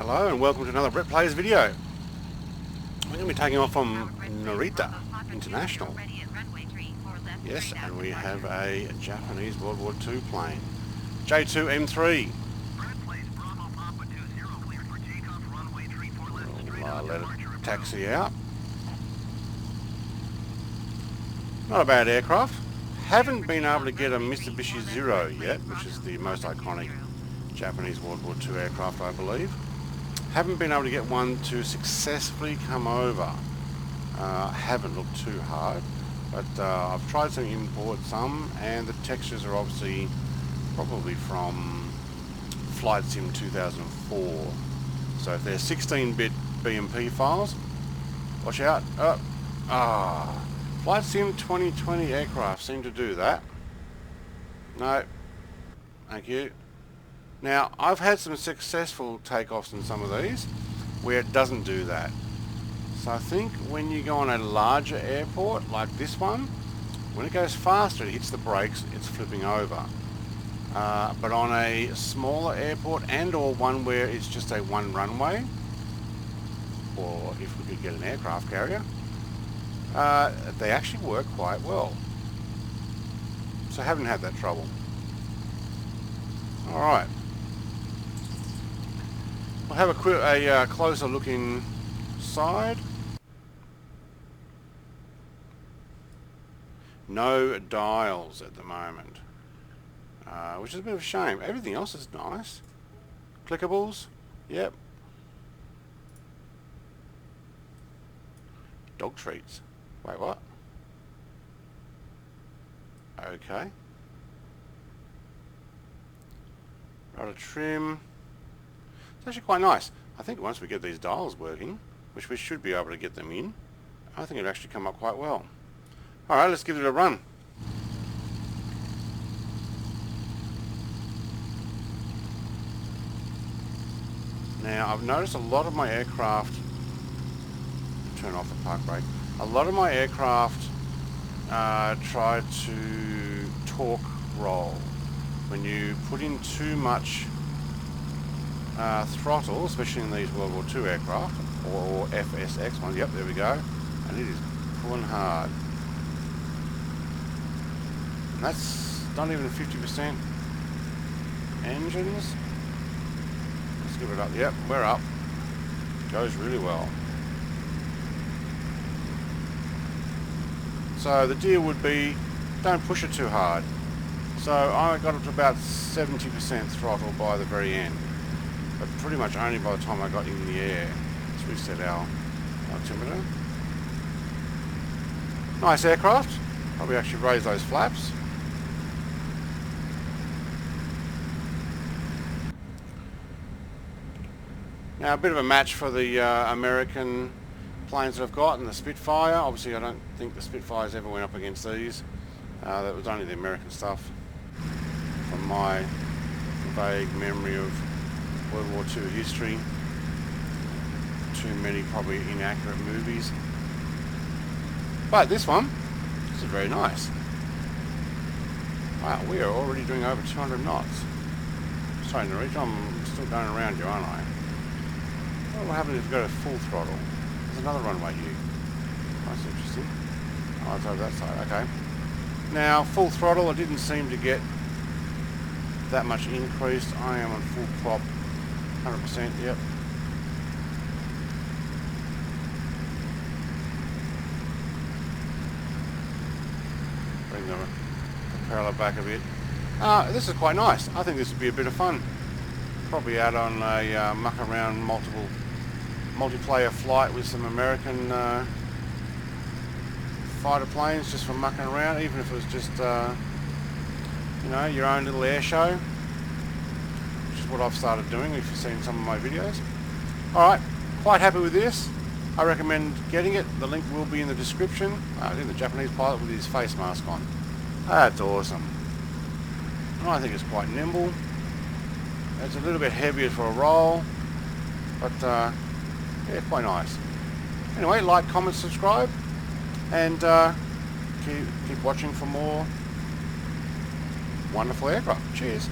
Hello and welcome to another Brett Plays video. We're going to be taking off from Narita International. Yes, and we have a Japanese World War II plane. J2M3. We'll let it taxi out. Not a bad aircraft. Haven't been able to get a Mitsubishi Zero yet, which is the most iconic Japanese World War II aircraft, I believe. Haven't been able to get one to successfully come over. Haven't looked too hard, but I've tried to import some, and the textures are obviously probably from Flight Sim 2004. So if they're 16-bit BMP files, watch out. Flight Sim 2020 aircraft seem to do that. No, thank you. Now, I've had some successful takeoffs in some of these where it doesn't do that. So I think when you go on a larger airport like this one, when it goes faster, it hits the brakes, it's flipping over. But on a smaller airport and or one where it's just a one runway, or if we could get an aircraft carrier, they actually work quite well. So I haven't had that trouble. Alright. We'll have a closer look inside. No dials at the moment, which is a bit of a shame. Everything else is nice. Clickables, yep. Dog treats. Wait, what? Okay. Rudder trim. It's actually quite nice. I think once we get these dials working, which we should be able to get them in, I think it'll actually come up quite well. Alright, let's give it a run. Now, I've noticed a lot of my aircraft, turn off the park brake, a lot of my aircraft try to torque roll. When you put in too much throttle, especially in these World War II aircraft, or FSX ones, yep, there we go, and it is pulling hard. And that's not even 50% engines. Let's give it up, yep, we're up. Goes really well. So the deal would be, don't push it too hard. So I got up to about 70% throttle by the very end, but pretty much only by the time I got in the air. Let's reset our altimeter. Nice aircraft. Probably actually raise those flaps. Now a bit of a match for the American planes that I've got and the Spitfire. Obviously I don't think the Spitfires ever went up against these. That was only the American stuff. From my vague memory of World War II history. Too many probably inaccurate movies. But this one, this is very nice. Wow, we are already doing over 200 knots. Sorry, Narita, I'm still going around you, aren't I? What will happen if we go to full throttle? There's another runway here. That's interesting. Oh, it's over that side, okay. Now, full throttle, I didn't seem to get that much increased. I am on full prop, 100%, yep. Bring the propeller back a bit. This is quite nice. I think this would be a bit of fun. Probably out on a muck around multiplayer flight with some American fighter planes, just for mucking around, even if it was just you know, your own little air show, which is what I've started doing if you've seen some of my videos. Alright, quite happy with this. I recommend getting it. The link will be in the description. I think the Japanese pilot with his face mask on. That's awesome. And I think it's quite nimble. It's a little bit heavier for a roll, but yeah, quite nice. Anyway, like, comment, subscribe, and keep watching for more wonderful aircraft. Cheers.